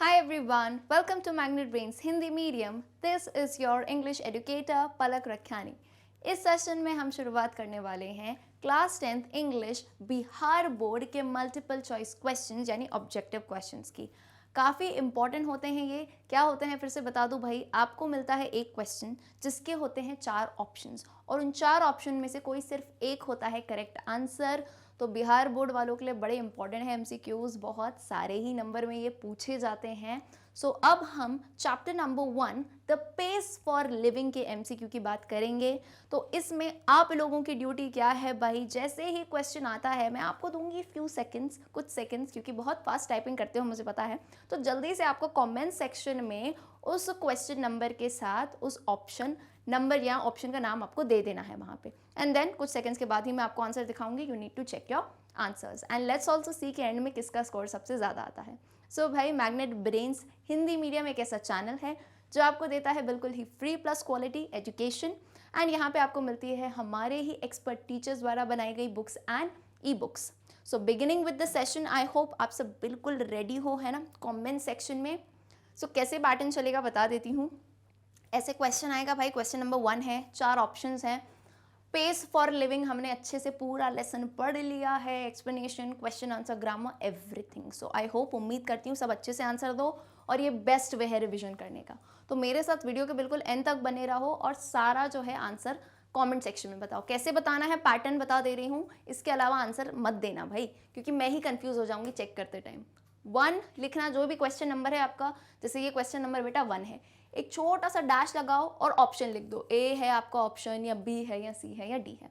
Hi everyone, welcome to Magnet Brains Hindi Medium. This is your English educator Palak Rakhiani. इस session में हम शुरुआत करने वाले हैं class 10th English Bihar board के मल्टीपल चॉइस क्वेश्चंस यानी ऑब्जेक्टिव क्वेश्चंस की। काफ़ी इंपॉर्टेंट होते हैं ये। क्या होते हैं फिर से बता दूं भाई, आपको मिलता है एक क्वेश्चन जिसके होते हैं 4 ऑप्शंस और उन 4 ऑप्शन में से कोई सिर्फ एक होता है करेक्ट आंसर। तो बिहार बोर्ड वालों के लिए बड़े इंपॉर्टेंट है एमसीक्यूज, बहुत सारे ही नंबर में ये पूछे जाते हैं। अब हम chapter number 1 the pace for living के एमसीक्यू की बात करेंगे। तो इसमें आप लोगों की ड्यूटी क्या है भाई, जैसे ही क्वेश्चन आता है मैं आपको दूंगी फ्यू सेकंड्स, कुछ सेकंड्स, क्योंकि बहुत फास्ट टाइपिंग करते हो मुझे पता है। तो जल्दी से आपको कमेंट सेक्शन में उस क्वेश्चन नंबर के साथ उस ऑप्शन नंबर या ऑप्शन का नाम आपको दे देना है वहाँ पे, एंड देन कुछ सेकंड्स के बाद ही मैं आपको आंसर दिखाऊंगी। You need to check your answers and let's also see के एंड में किसका स्कोर सबसे ज़्यादा आता है। भाई, मैग्नेट ब्रेन्स हिंदी मीडियम एक ऐसा चैनल है जो आपको देता है बिल्कुल ही free plus quality education, and यहाँ पे आपको मिलती है हमारे ही एक्सपर्ट टीचर्स द्वारा बनाई गई books and e books. Beginning with the session, I hope आप सब बिल्कुल रेडी हो, है ना, कमेंट सेक्शन में। कैसे पैटर्न चलेगा बता देती हूँ। ऐसे क्वेश्चन आएगा भाई, क्वेश्चन नंबर 1 है, 4 ऑप्शंस हैं। पेस फॉर लिविंग हमने अच्छे से पूरा लेसन पढ़ लिया है, explanation, question answer, grammar, everything. I hope, उम्मीद करती हूँ सब अच्छे से आंसर दो और ये बेस्ट वे है रिविजन करने का। तो मेरे साथ वीडियो के बिल्कुल एंड तक बने रहो और सारा जो है आंसर कमेंट सेक्शन में बताओ। कैसे बताना है पैटर्न बता दे रही हूँ, इसके अलावा आंसर मत देना भाई, क्योंकि मैं ही कंफ्यूज हो जाऊंगी चेक करते टाइम। 1 लिखना, जो भी क्वेश्चन नंबर है आपका, जैसे ये क्वेश्चन नंबर बेटा 1 है, एक छोटा सा डैश लगाओ और ऑप्शन लिख दो, ए है आपका ऑप्शन या बी है या सी है या डी है।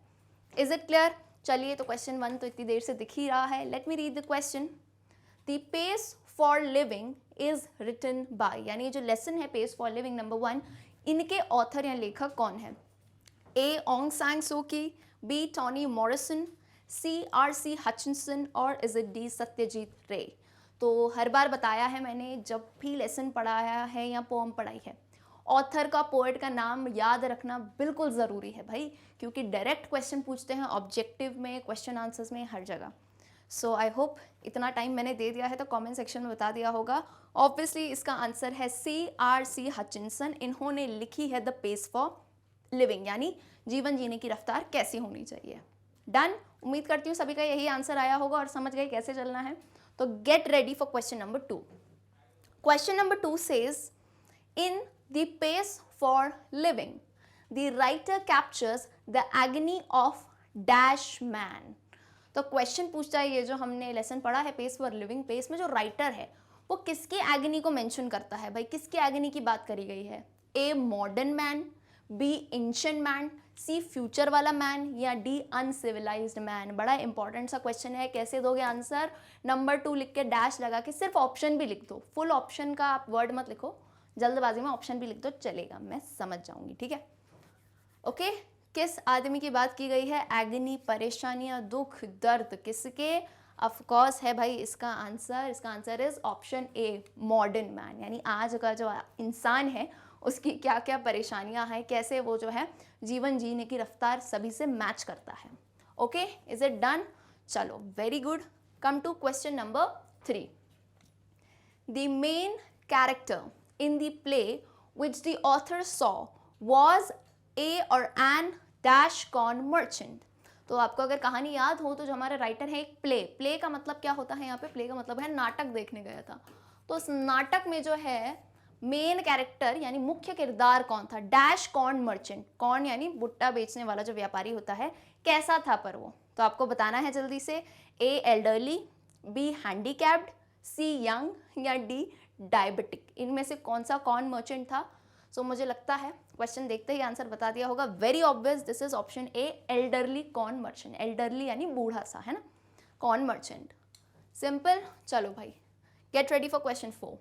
Is it clear? चलिए, तो क्वेश्चन 1 तो इतनी देर से दिख ही रहा है। Let me read the question. The pace for living is written by, यानी ये जो लेसन है पेस फॉर लिविंग नंबर 1, इनके ऑथर या लेखक कौन है? ए ऑन्ग सांग सू की, बी टॉनी मॉरिसन, सी आर.सी. हचिंसन, और इज इट डी सत्यजीत रे? तो हर बार बताया है मैंने, जब भी लेसन पढ़ाया है या पोम पढ़ाई है, ऑथर का, पोएट का नाम याद रखना बिल्कुल ज़रूरी है भाई, क्योंकि डायरेक्ट क्वेश्चन पूछते हैं ऑब्जेक्टिव में, क्वेश्चन आंसर्स में, हर जगह। आई होप इतना टाइम मैंने दे दिया है तो कमेंट सेक्शन में बता दिया होगा। ऑब्वियसली इसका आंसर है सी आर.सी. हचिंसन। इन्होंने लिखी है द पेस फॉर लिविंग, यानी जीवन जीने की रफ्तार कैसी होनी चाहिए। डन। उम्मीद करती हूँ सभी का यही आंसर आया होगा और समझ गए कैसे चलना है। तो get ready for question number 2। Question number 2 says, in the pace for living the writer captures the agony of dash man. तो क्वेश्चन पूछता है, ये जो हमने लेसन पढ़ा है पेस फॉर लिविंग, पेस में जो राइटर है वो किसके एगनी को मेंशन करता है भाई, किसके एगनी की बात करी गई है? A modern man, B ancient man, C future वाला मैन, या डी अनसिविलाइज्ड मैन? बड़ा इंपॉर्टेंट सा क्वेश्चन है। कैसे दोगे आंसर? नंबर 2 लिख के डैश लगा के सिर्फ ऑप्शन भी लिख दो, फुल ऑप्शन का आप वर्ड मत लिखो, जल्दबाजी में ऑप्शन भी लिख दो, चलेगा, मैं समझ जाऊंगी, ठीक है। ओके, किस आदमी की बात की गई है? एगनी, परेशानियां, दुख, दर्द, किसके? ऑफ कोर्स है भाई इसका answer is option A, modern man, यानी आज का जो इंसान है उसकी क्या क्या परेशानियां हैं, कैसे वो जो है जीवन जीने की रफ्तार सभी से मैच करता है। Okay, is it done? चलो, very good. Come to question number 3। The main character in the play which the author saw was a or an dash corn merchant. तो आपको अगर कहानी याद हो तो जो हमारा राइटर है, एक प्ले का मतलब क्या होता है यहाँ पे? प्ले का मतलब है नाटक देखने गया था। तो उस नाटक में जो है मेन कैरेक्टर यानी मुख्य किरदार कौन था? Dash corn merchant. कॉर्न यानी भुट्टा बेचने वाला जो व्यापारी होता है, कैसा था पर वो? तो आपको बताना है जल्दी से। A elderly, B handicapped, C young, या डी डायबिटिक? इनमें से कौन सा कॉर्न मर्चेंट था? मुझे लगता है क्वेश्चन देखते ही आंसर बता दिया होगा। Very obvious, this is option A, elderly corn merchant. Elderly यानी बूढ़ा सा, है ना, कॉर्न मर्चेंट। सिंपल। चलो भाई, gate ready for question 4।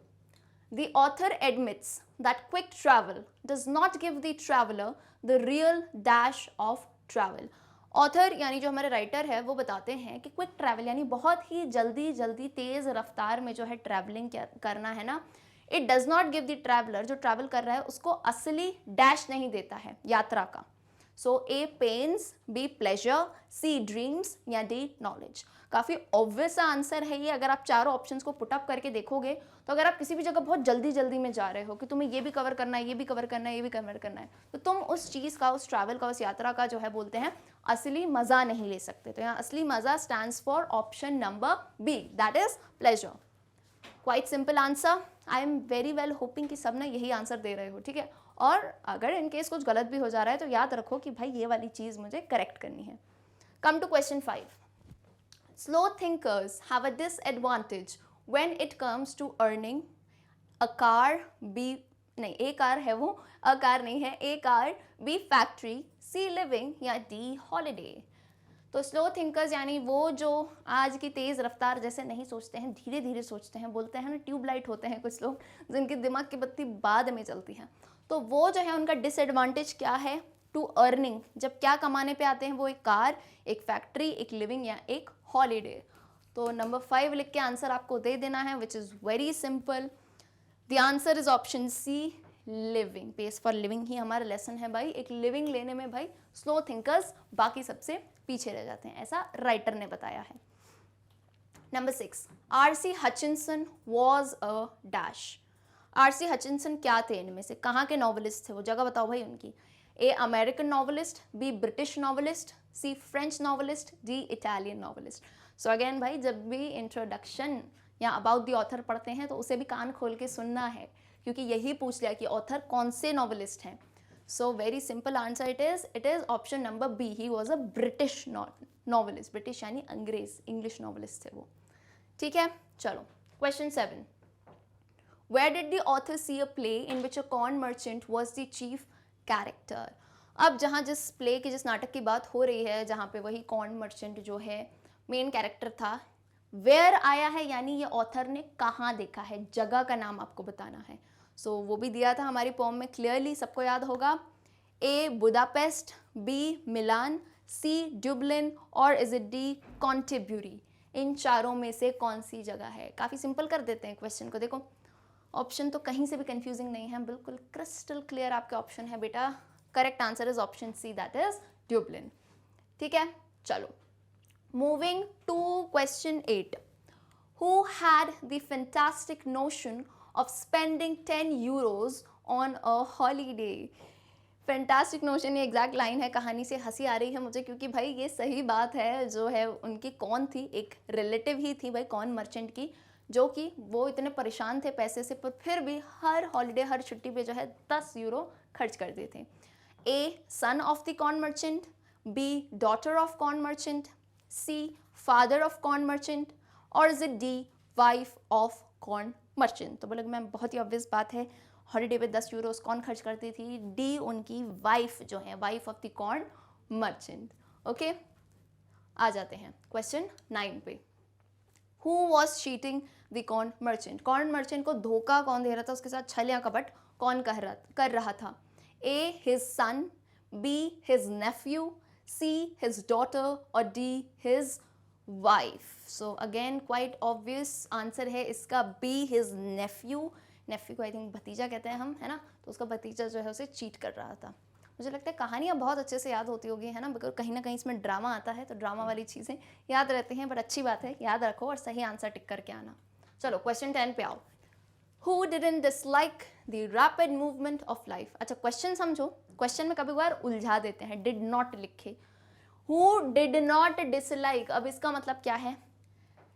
The author admits that quick travel does not give the traveler the real dash of travel. Author यानी जो हमारे राइटर है वो बताते हैं कि क्विक ट्रैवल यानी बहुत ही जल्दी जल्दी तेज़ रफ्तार में जो है ट्रैवलिंग करना है ना, it does not give the traveller, जो ट्रैवल कर रहा है उसको असली डैश नहीं देता है यात्रा का। सो ए पेन्स, बी प्लेजर, सी ड्रीम्स या डी नॉलेज। काफ़ी ऑब्वियस सा आंसर है ये। अगर आप चारों ऑप्शंस को पुट अप करके देखोगे तो अगर आप किसी भी जगह बहुत जल्दी जल्दी में जा रहे हो कि तुम्हें ये भी कवर करना है, ये भी कवर करना है, ये भी कवर करना है, तो तुम उस चीज़ का, उस ट्रैवल का, उस यात्रा का जो है बोलते हैं असली मज़ा नहीं ले सकते। तो यहाँ असली मज़ा stands for option number B, that is pleasure. Quite simple answer. I am very well hoping कि सब ना यही आंसर दे रहे हो, ठीक है। और अगर इनकेस कुछ गलत भी हो जा रहा है तो याद रखो कि भाई ये वाली चीज़ मुझे करेक्ट करनी है। Come to question 5। Slow thinkers have a disadvantage when it comes to earning a car, B नहीं ए कार है वो, अ कार नहीं है, A car, B factory, C living या डी हॉलीडे। तो स्लो थिंकर्स यानी वो जो आज की तेज़ रफ्तार जैसे नहीं सोचते हैं, धीरे धीरे सोचते हैं, बोलते हैं ना ट्यूबलाइट होते हैं कुछ लोग जिनके दिमाग की बत्ती बाद में चलती है, तो वो जो है उनका डिसएडवांटेज क्या है टू अर्निंग, जब क्या कमाने पे आते हैं वो एक कार, एक फैक्ट्री, एक लिविंग या एक हॉलीडे। तो नंबर 5 लिख के आंसर आपको दे देना है, which is very simple. The answer is option C, living. Pace for living ही हमारा लेसन है भाई। एक लिविंग लेने में भाई स्लो थिंकर्स बाकी सबसे पीछे रह जाते हैं, ऐसा राइटर ने बताया है। Number 6, RC. Hutchinson was a dash. RC. Hutchinson क्या थे इनमें से, कहाँ के नॉवलिस्ट थे, वो जगह बताओ भाई उनकी। A American novelist, B British novelist, C French novelist, D Italian novelist. So again भाई जब भी इंट्रोडक्शन या अबाउट द ऑथर पढ़ते हैं तो उसे भी कान खोल के सुनना है, क्योंकि यही पूछ लिया कि ऑथर कौन से नॉवलिस्ट हैं। So very simple answer it is option number B, he was a British novelist. British यानी अंग्रेज, इंग्लिश नॉवलिस्ट थे वो, ठीक है। चलो question 7, where did the author see a play in which a corn merchant was the chief character. अब जहाँ जिस प्ले की, जिस नाटक की बात हो रही है, जहाँ पे वही कॉर्न मर्चेंट जो है मेन कैरेक्टर था, वेयर आया है यानी ये ऑथर ने कहाँ देखा है, जगह का नाम आपको बताना है। सो वो भी दिया था हमारी पोम में क्लियरली, सबको याद होगा। ए बुदापेस्ट, बी मिलान, सी ड्यूबलिन और इज इट डी कॉन्टेब्यूरी। इन चारों में से कौन सी जगह है। काफ़ी सिंपल कर देते हैं क्वेश्चन को। देखो ऑप्शन तो कहीं से भी कंफ्यूजिंग नहीं है, बिल्कुल क्रिस्टल क्लियर आपके ऑप्शन है बेटा। Correct answer is option C, that is Dublin, ठीक है। चलो moving to question 8, who had the fantastic notion of spending 10 euros on a holiday। Fantastic notion, ये एग्जैक्ट लाइन है, कहानी से हंसी आ रही है मुझे क्योंकि भाई ये सही बात है। जो है उनकी कौन थी, एक रिलेटिव ही थी भाई कौन मर्चेंट की, जो कि वो इतने परेशान थे पैसे से, पर फिर भी हर हॉलीडे, हर छुट्टी पे जो है 10 यूरो खर्च करते थे। A son of the corn merchant, B daughter of corn merchant, C father of corn merchant or is it D wife of corn merchant. तो बोले मैम बहुत ही ऑब्वियस बात है, हॉलीडे पे 10 यूरोस कौन खर्च करती थी, डी उनकी वाइफ जो है, wife of the corn merchant. Okay आ जाते हैं क्वेश्चन 9 पे। Who was cheating the corn merchant. Corn merchant को धोखा कौन दे रहा था, उसके साथ छल या कपट कौन कर रहा था। A his son, B his nephew, C his daughter और D his wife। So again quite obvious answer है इसका B his nephew। nephew को I think भतीजा कहते हैं हम, है ना, तो उसका भतीजा जो है उसे चीट कर रहा था। मुझे लगता है कहानियाँ बहुत अच्छे से याद होती होगी, है ना, बिकॉज कहीं ना कहीं इसमें ड्रामा आता है तो ड्रामा वाली चीज़ें याद रहती हैं, बट अच्छी बात है, याद रखो और सही आंसर टिक करके आना। चलो क्वेश्चन 10 पे आओ। Who didn't dislike the rapid movement of life। अच्छा क्वेश्चन समझो, क्वेश्चन में कभी बार उलझा देते हैं, did not लिखे। Who did not dislike, अब इसका मतलब क्या है,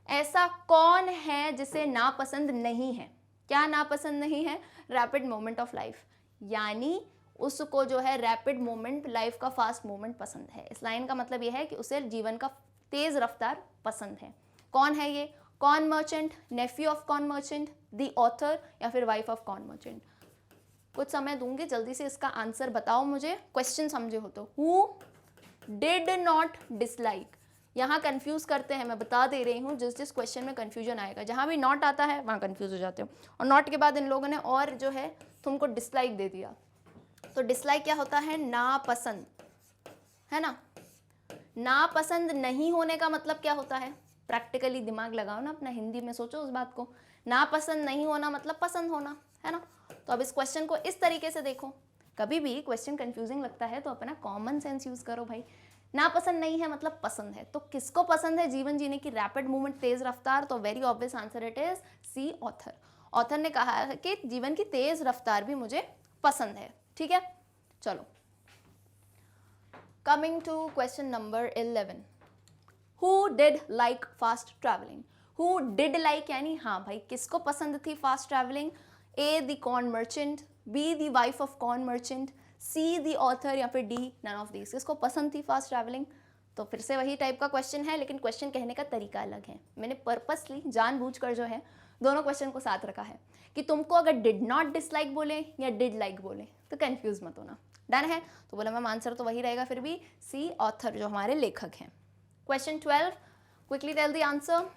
ऐसा कौन है जिसे नापसंद नहीं है। क्या नापसंद नहीं है, रैपिड मोमेंट ऑफ लाइफ, यानी उसको जो है रैपिड मोमेंट, लाइफ का फास्ट मोमेंट पसंद है। इस लाइन का मतलब यह है कि उसे जीवन का तेज रफ्तार पसंद है। कौन है ये, corn merchant, Neiphiu of corn merchant, the author या फिर वाइफ ऑफ कॉर्न मर्चेंट। कुछ समय दूंगी, जल्दी से इसका आंसर बताओ मुझे, क्वेश्चन समझे हो तो। हु डिड नॉट डिसलाइक, यहाँ कंफ्यूज करते हैं, मैं बता दे रही हूँ, जिस जिस क्वेश्चन में कंफ्यूजन आएगा, जहाँ भी नॉट आता है वहाँ कंफ्यूज हो जाते हो। और नॉट के बाद इन लोगों ने और जो है तुमको डिसलाइक दे दिया। तो डिसलाइक क्या होता है, नापसंद, है ना। नापसंद नहीं होने का मतलब क्या होता है, प्रैक्टिकली दिमाग लगाओ ना अपना, हिंदी में सोचो उस बात को। नापसंद नहीं होना मतलब पसंद होना, है ना। तो अब इस क्वेश्चन को इस तरीके से देखो, कभी भी क्वेश्चन कंफ्यूजिंग लगता है तो अपना कॉमन सेंस यूज करो भाई। ना पसंद नहीं है मतलब पसंद है। तो किसको पसंद है जीवन जीने की रैपिड मूवमेंट, तेज रफ्तार? तो very obvious answer it is C, author. Author ने कहा है कि जीवन की तेज रफ्तार भी मुझे पसंद है। ठीक है, चलो coming to question number 11, who did like fast travelling? Who did like यानी हाँ भाई किसको पसंद थी fast travelling? A the corn merchant, B the wife of corn merchant, C the author, या फिर डी नन ऑफ दीज। किसको पसंद थी फास्ट ट्रैवलिंग? तो फिर से वही टाइप का क्वेश्चन है, लेकिन क्वेश्चन कहने का तरीका अलग है। मैंने पर्पसली जानबूझकर जो है दोनों क्वेश्चन को साथ रखा है कि तुमको अगर डिड नॉट डिसलाइक बोले या डिड लाइक बोले तो कंफ्यूज मत होना। डन है? तो बोला मैम आंसर तो वही रहेगा फिर भी, सी, ऑथर, जो हमारे लेखक हैं। Question 12, quickly tell the answer.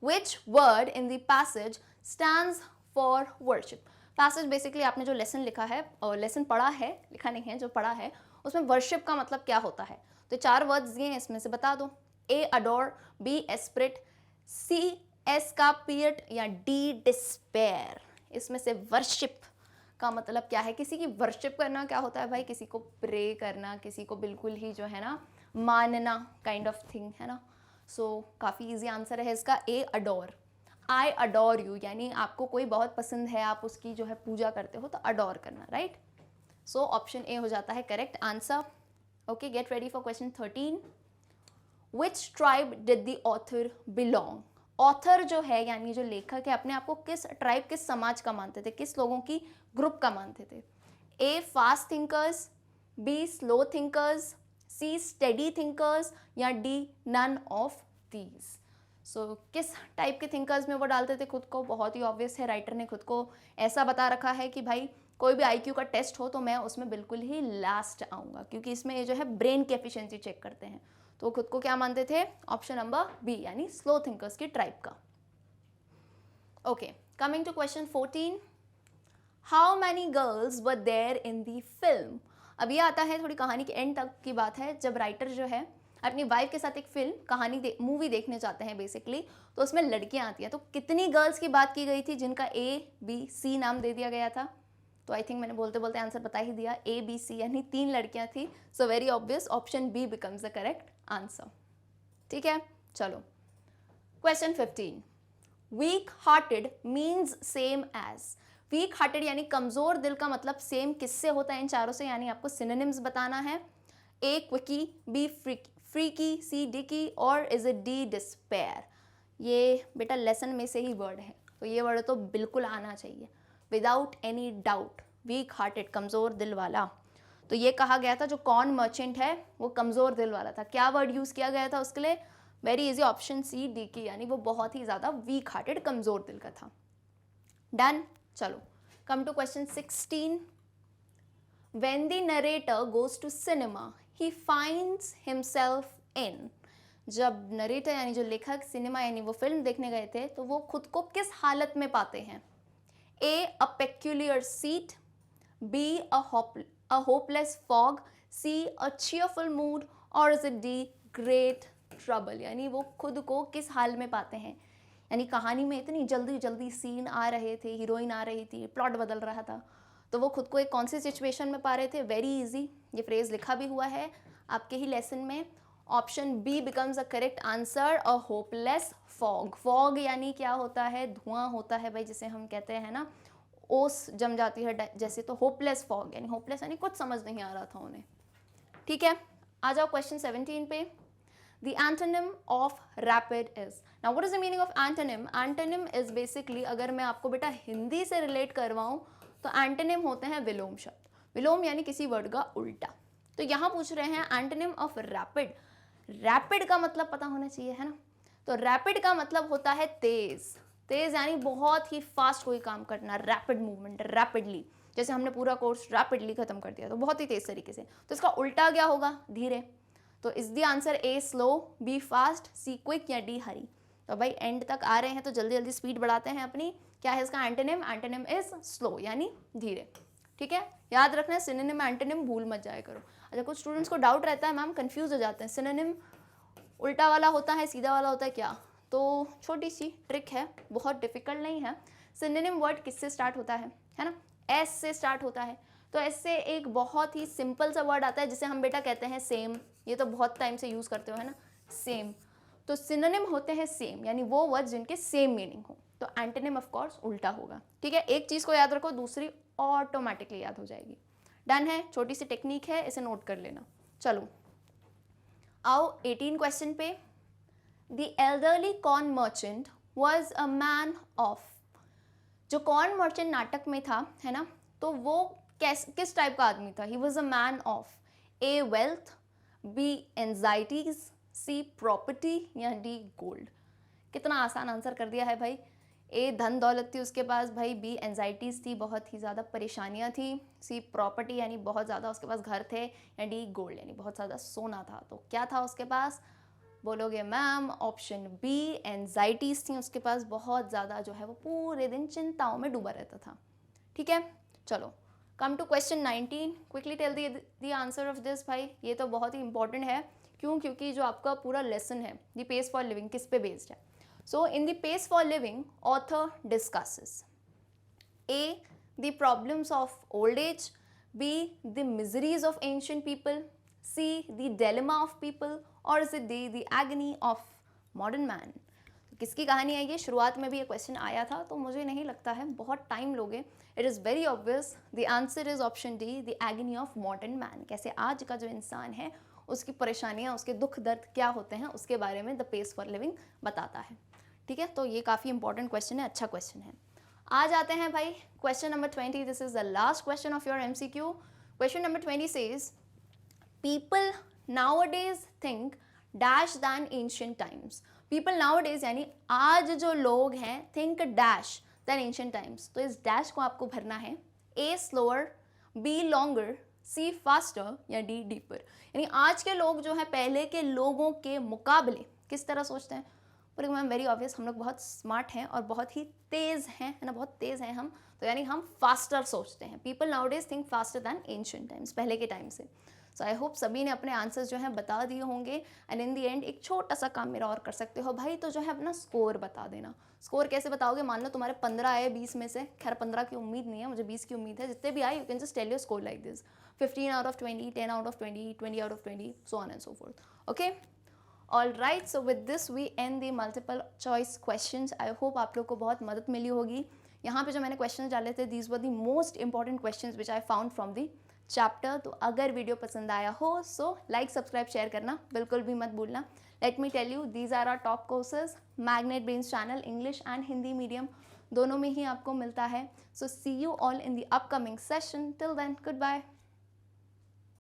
Which word in the passage stands for worship? Passage basically आपने जो लेसन लिखा है और लेसन पढ़ा है, लिखा नहीं है, जो पढ़ा है उसमें वर्शिप का मतलब क्या होता है? तो 4 वर्ड्स दिए हैं, इसमें से बता दो। ए अडोर, बी एस्पिरिट, सी एस्कापिएट, या डी डिस्पेयर। इसमें से वर्शिप का मतलब क्या है? किसी की वर्शिप करना क्या होता है भाई? किसी को प्रे करना, किसी को बिल्कुल ही जो है ना मानना, काइंड ऑफ थिंग है ना। सो काफ़ी इजी आंसर है इसका, ए अडोर। आई अडोर यू यानी आपको कोई बहुत पसंद है, आप उसकी जो है पूजा करते हो, तो अडोर करना, राइट। सो ऑप्शन ए हो जाता है correct answer. Okay, gate ready for question 13। Which tribe did the author belong? Author जो है यानी जो लेखक है अपने आप को किस ट्राइब, किस समाज का मानते थे, किस लोगों की ग्रुप का मानते थे? A fast thinkers, B slow thinkers, C steady thinkers, या D none of these. So किस टाइप के थिंकर्स में वो डालते थे खुद को? बहुत ही ऑब्वियस है, राइटर ने खुद को ऐसा बता रखा है कि भाई कोई भी आईक्यू का टेस्ट हो तो मैं उसमें बिल्कुल ही लास्ट आऊँगा, क्योंकि इसमें ये जो है ब्रेन की एफिशिएंसी चेक करते हैं। तो वो खुद को क्या मानते थे? ऑप्शन नंबर बी यानी स्लो थिंकर्स की ट्राइब का। Okay, coming to question 14, how many girls were there in the film? अब ये आता है थोड़ी कहानी के एंड तक की बात है, जब राइटर जो है अपनी वाइफ के साथ एक फिल्म कहानी मूवी देखने जाते हैं बेसिकली, तो उसमें लड़कियां आती हैं। तो कितनी गर्ल्स की बात की गई थी जिनका ए बी सी नाम दे दिया गया था? तो आई थिंक मैंने बोलते बोलते आंसर बता ही दिया, ए बी सी यानी 3 लड़कियां थी। So very obvious option B becomes the correct answer. ठीक है, चलो question 15, weak hearted means same as? Weak hearted यानी कमजोर दिल का मतलब सेम किससे होता है इन चारों से? यानी आपको सिनोनिम्स बताना है। ए क्विकी, बी फ्रीकी, सी डिकी, और इज इट डी डिस्पेयर? ये बेटा लेसन में से ही वर्ड है, तो ये वर्ड तो बिल्कुल आना चाहिए without any doubt. Week hearted कमजोर दिल वाला, तो ये कहा गया था जो कॉर्न मर्चेंट है वो कमजोर दिल वाला था। क्या वर्ड यूज किया गया था उसके लिए? Very easy, option C Dicky, यानी वो बहुत ही ज्यादा वीक हार्टेड कमजोर दिल का था। डन, चलो come to question 16, when the narrator goes to cinema he finds himself in? जब नरेटर यानी जो लेखक सिनेमा यानी वो फिल्म देखने गए थे तो वो खुद को किस हालत में पाते हैं? A a peculiar seat, B a hopeless fog, C a cheerful mood, or is it D great trouble? यानी वो खुद को किस हाल में पाते हैं? यानी कहानी में इतनी जल्दी जल्दी सीन आ रहे थे, हीरोइन आ रही थी, प्लॉट बदल रहा था, तो वो खुद को एक कौन सी सिचुएशन में पा रहे थे? वेरी इजी, ये फ्रेज लिखा भी हुआ है आपके ही लेसन में। Option B becomes a correct answer, a hopeless fog. Fog यानी क्या होता है? धुआं होता है भाई, जिसे हम कहते हैं ना ओस जम जाती है जैसे, तो होपलेस फॉग यानी होपलेस यानी कुछ समझ नहीं आ रहा था उन्हें। ठीक है, आ जाओ क्वेश्चन 17 पे। The antonym of rapid is? Now what is the meaning of antonym? Antonym is basically, अगर मैं आपको बेटा हिंदी से रिलेट करवाऊं तो एंटोनिम होते हैं विलोम शब्द। विलोम यानी किसी वर्ड का उल्टा। तो यहाँ पूछ रहे हैं एंटोनिम ऑफ रैपिड। रैपिड का मतलब पता होना चाहिए, है ना। तो रैपिड का मतलब होता है तेज। तेज यानी बहुत ही फास्ट कोई काम करना, रैपिड मूवमेंट, रैपिडली। जैसे हमने पूरा कोर्स रैपिडली खत्म कर दिया तो बहुत ही तेज तरीके से। तो इसका उल्टा क्या होगा? धीरे। तो is the answer A slow, B fast, C quick, या डी हरी? तो भाई एंड तक आ रहे हैं तो जल्दी जल्दी स्पीड बढ़ाते हैं अपनी। क्या है इसका एंटोनिम? एंटोनिम इज स्लो यानी धीरे। ठीक है, याद रखना है सिनोनिम एंटोनिम भूल मत जाया करो। अच्छा, कुछ स्टूडेंट्स को डाउट रहता है मैम कंफ्यूज हो जाते हैं, सिनोनिम उल्टा वाला होता है सीधा वाला होता है क्या? तो छोटी सी ट्रिक है, बहुत डिफिकल्ट नहीं है। सिनोनिम वर्ड किससे स्टार्ट होता है ना? एस से स्टार्ट होता है। तो ऐसे एक बहुत ही सिंपल सा वर्ड आता है जिसे हम बेटा कहते हैं सेम, ये तो बहुत टाइम से यूज़ करते हो है ना, सेम। तो सिनोनिम होते हैं सेम, यानी वो वर्ड जिनके सेम मीनिंग हो। तो एंटोनिम ऑफ कोर्स उल्टा होगा, ठीक है। एक चीज़ को याद रखो, दूसरी ऑटोमेटिकली याद हो जाएगी। डन है, छोटी सी टेक्निक है, इसे नोट कर लेना। चलो आओ 18 क्वेश्चन पे। The elderly corn merchant was a man of. जो कॉर्न मर्चेंट नाटक में था है ना, तो वो किस टाइप का आदमी था? He was a man of A wealth, B anxieties, C property या डी गोल्ड। कितना आसान आंसर कर दिया है भाई। ए धन दौलत थी उसके पास भाई, बी एंजाइटीज़ थी, बहुत ही ज़्यादा परेशानियाँ थी, सी प्रॉपर्टी यानी बहुत ज़्यादा उसके पास घर थे, या डी गोल्ड यानी बहुत ज़्यादा सोना था। तो क्या था उसके पास? बोलोगे मैम ऑप्शन बी, एंजाइटीज़ थी उसके पास, बहुत ज़्यादा जो है वो पूरे दिन चिंताओं में डूबा रहता था। ठीक है, चलो come to question 19। Quickly tell the answer of this भाई। ये तो बहुत ही इंपॉर्टेंट है, क्यों? क्योंकि जो आपका पूरा लेसन है द पेस फॉर लिविंग किस पे बेस्ड है। So in the pace for living author discusses A the problems of old age, B the miseries of ancient people, C the dilemma of people, or is it the agony of modern man. किसकी कहानी है ये? शुरुआत में भी ये question आया था, तो मुझे नहीं लगता है बहुत टाइम लोगे। It is very obvious, the answer is option D, the agony of modern man. कैसे आज का जो इंसान है उसकी परेशानियाँ, उसके दुख दर्द क्या होते हैं, उसके बारे में द पेस फॉर लिविंग बताता है। ठीक है, तो ये काफ़ी इंपॉर्टेंट क्वेश्चन है, अच्छा क्वेश्चन है। आ जाते हैं भाई question number 20। This is the last question of your MCQ। Question number 20 says people nowadays think dash than ancient times. People nowadays यानी आज जो लोग हैं, think dash than ancient times. तो इस डैश को आपको भरना है, A slower, B longer, C faster या डी डीपर। यानी आज के लोग जो है पहले के लोगों के मुकाबले किस तरह सोचते हैं। पर मैम वेरी ऑब्वियस, हम लोग बहुत स्मार्ट हैं और बहुत ही तेज़ हैं, है ना, बहुत तेज़ हैं हम, तो यानी हम फास्टर सोचते हैं। People nowadays think faster than ancient times, पहले के टाइम से। सो आई होप सभी ने अपने आंसर्स जो है बता दिए होंगे। एंड इन दी एंड एक छोटा सा काम मेरा और कर सकते हो भाई, तो जो है अपना स्कोर बता देना। स्कोर कैसे बताओगे? मान लो तुम्हारे 15 आए 20 में से, खैर 15 की उम्मीद नहीं है, मुझे 20 की उम्मीद है। जितने भी आए you can just tell your score like this, 15 out of 20, 10 out of 20, 20 out of 20, so on and so forth. Okay, all right, so with this we end the multiple choice questions. I hope आप लोग को बहुत मदद मिली होगी। यहाँ पे जो मैंने क्वेश्चन डाले थे, these were the most important questions which I found from the chapter. तो अगर वीडियो पसंद आया हो सो लाइक सब्सक्राइब शेयर करना बिल्कुल भी मत भूलना। Let me tell you, these are are top courses. Magnet brains channel English and Hindi medium दोनों में ही आपको मिलता है। So see you all in the upcoming session. Till then, good bye.